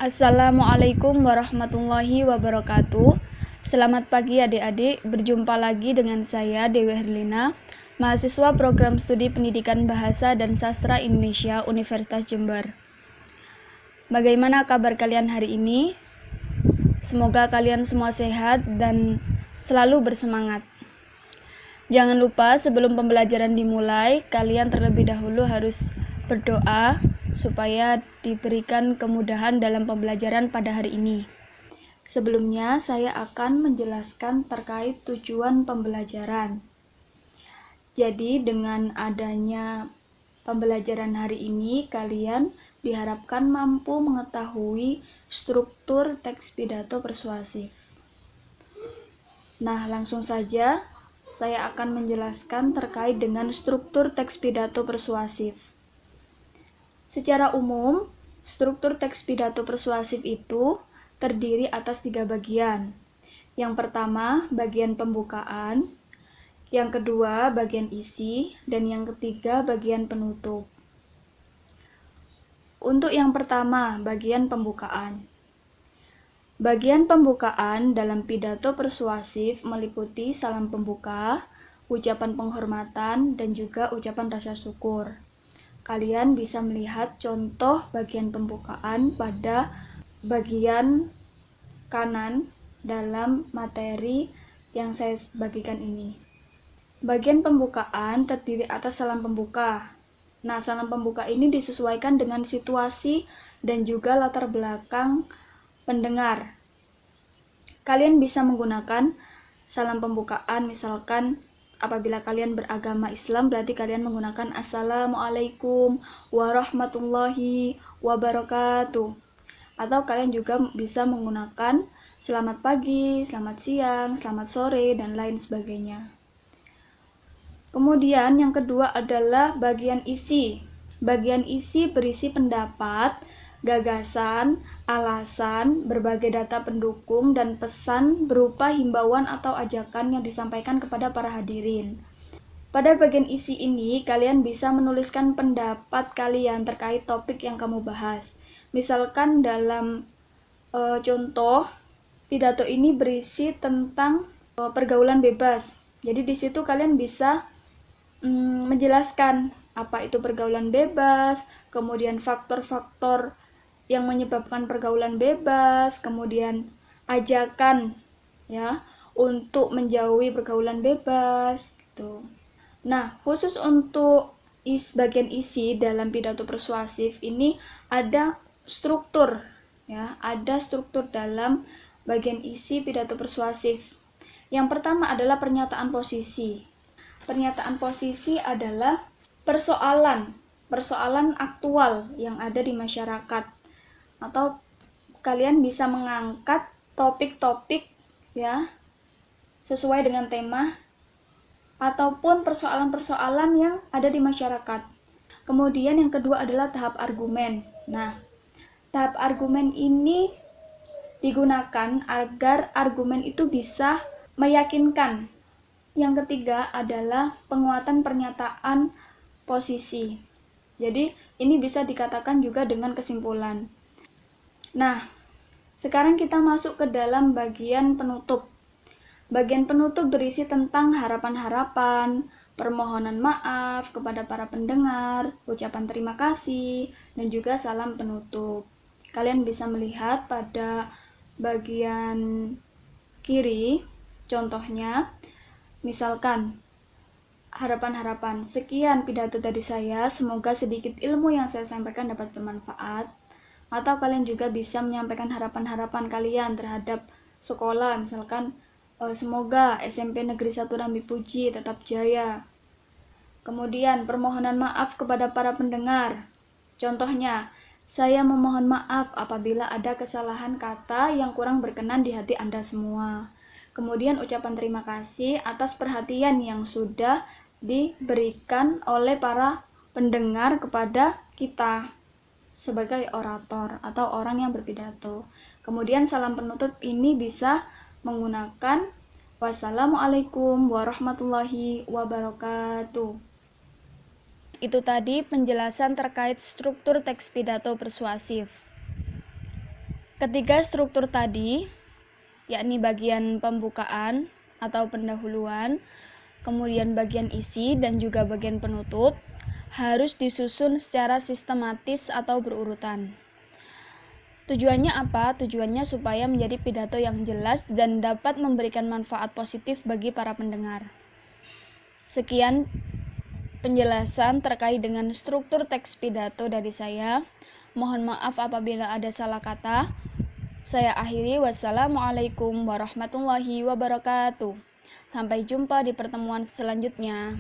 Assalamualaikum warahmatullahi wabarakatuh. Selamat pagi adik-adik, berjumpa lagi dengan saya Dewi Herlina, mahasiswa program studi pendidikan bahasa dan sastra Indonesia Universitas Jember. Bagaimana kabar kalian hari ini? Semoga kalian semua sehat dan selalu bersemangat. Jangan lupa sebelum pembelajaran dimulai, kalian terlebih dahulu harus berdoa supaya diberikan kemudahan dalam pembelajaran pada hari ini. Sebelumnya, saya akan menjelaskan terkait tujuan pembelajaran. Jadi, dengan adanya pembelajaran hari ini, kalian diharapkan mampu mengetahui struktur teks pidato persuasif. Nah, langsung saja saya akan menjelaskan terkait dengan struktur teks pidato persuasif. Secara umum, struktur teks pidato persuasif itu terdiri atas 3 bagian. Yang pertama, bagian pembukaan. Yang kedua, bagian isi. Dan yang ketiga, bagian penutup. Untuk yang pertama, bagian pembukaan. Bagian pembukaan dalam pidato persuasif meliputi salam pembuka, ucapan penghormatan, dan juga ucapan rasa syukur. Kalian bisa melihat contoh bagian pembukaan pada bagian kanan dalam materi yang saya bagikan ini. Bagian pembukaan terdiri atas salam pembuka. Nah, salam pembuka ini disesuaikan dengan situasi dan juga latar belakang pendengar. Kalian bisa menggunakan salam pembukaan, misalkan apabila kalian beragama Islam berarti kalian menggunakan Assalamualaikum warahmatullahi wabarakatuh. Atau kalian juga bisa menggunakan selamat pagi, selamat siang, selamat sore, dan lain sebagainya. Kemudian yang kedua adalah bagian isi. Bagian isi berisi pendapat, gagasan, alasan, berbagai data pendukung, dan pesan berupa himbauan atau ajakan yang disampaikan kepada para hadirin. Pada bagian isi ini, kalian bisa menuliskan pendapat kalian terkait topik yang kamu bahas. Misalkan dalam contoh, pidato ini berisi tentang pergaulan bebas. Jadi di situ kalian bisa menjelaskan apa itu pergaulan bebas, kemudian faktor-faktor yang menyebabkan pergaulan bebas, kemudian ajakan ya untuk menjauhi pergaulan bebas gitu. Nah, khusus untuk bagian isi dalam pidato persuasif ini ada struktur ya, ada struktur dalam bagian isi pidato persuasif. Yang pertama adalah pernyataan posisi. Pernyataan posisi adalah persoalan aktual yang ada di masyarakat, atau kalian bisa mengangkat topik-topik ya sesuai dengan tema ataupun persoalan-persoalan yang ada di masyarakat. Kemudian yang kedua adalah tahap argumen. Nah, tahap argumen ini digunakan agar argumen itu bisa meyakinkan. Yang ketiga adalah penguatan pernyataan posisi. Jadi, ini bisa dikatakan juga dengan kesimpulan. Nah, sekarang kita masuk ke dalam bagian penutup. Bagian penutup berisi tentang harapan-harapan, permohonan maaf kepada para pendengar, ucapan terima kasih, dan juga salam penutup. Kalian bisa melihat pada bagian kiri, contohnya, misalkan, harapan-harapan. Sekian pidato dari saya, semoga sedikit ilmu yang saya sampaikan dapat bermanfaat. Atau kalian juga bisa menyampaikan harapan-harapan kalian terhadap sekolah, misalkan, semoga SMP Negeri 1 Rambi Puji tetap jaya. Kemudian permohonan maaf kepada para pendengar. Contohnya, saya memohon maaf apabila ada kesalahan kata yang kurang berkenan di hati Anda semua. Kemudian ucapan terima kasih atas perhatian yang sudah diberikan oleh para pendengar kepada kita sebagai orator atau orang yang berpidato. Kemudian salam penutup ini bisa menggunakan wassalamualaikum warahmatullahi wabarakatuh. Itu tadi penjelasan terkait struktur teks pidato persuasif. Ketiga struktur tadi, yakni bagian pembukaan atau pendahuluan, kemudian bagian isi dan juga bagian penutup, harus disusun secara sistematis atau berurutan. Tujuannya apa? Tujuannya supaya menjadi pidato yang jelas dan dapat memberikan manfaat positif bagi para pendengar. Sekian penjelasan terkait dengan struktur teks pidato dari saya. Mohon maaf apabila ada salah kata. Saya akhiri. Wassalamualaikum warahmatullahi wabarakatuh. Sampai jumpa di pertemuan selanjutnya.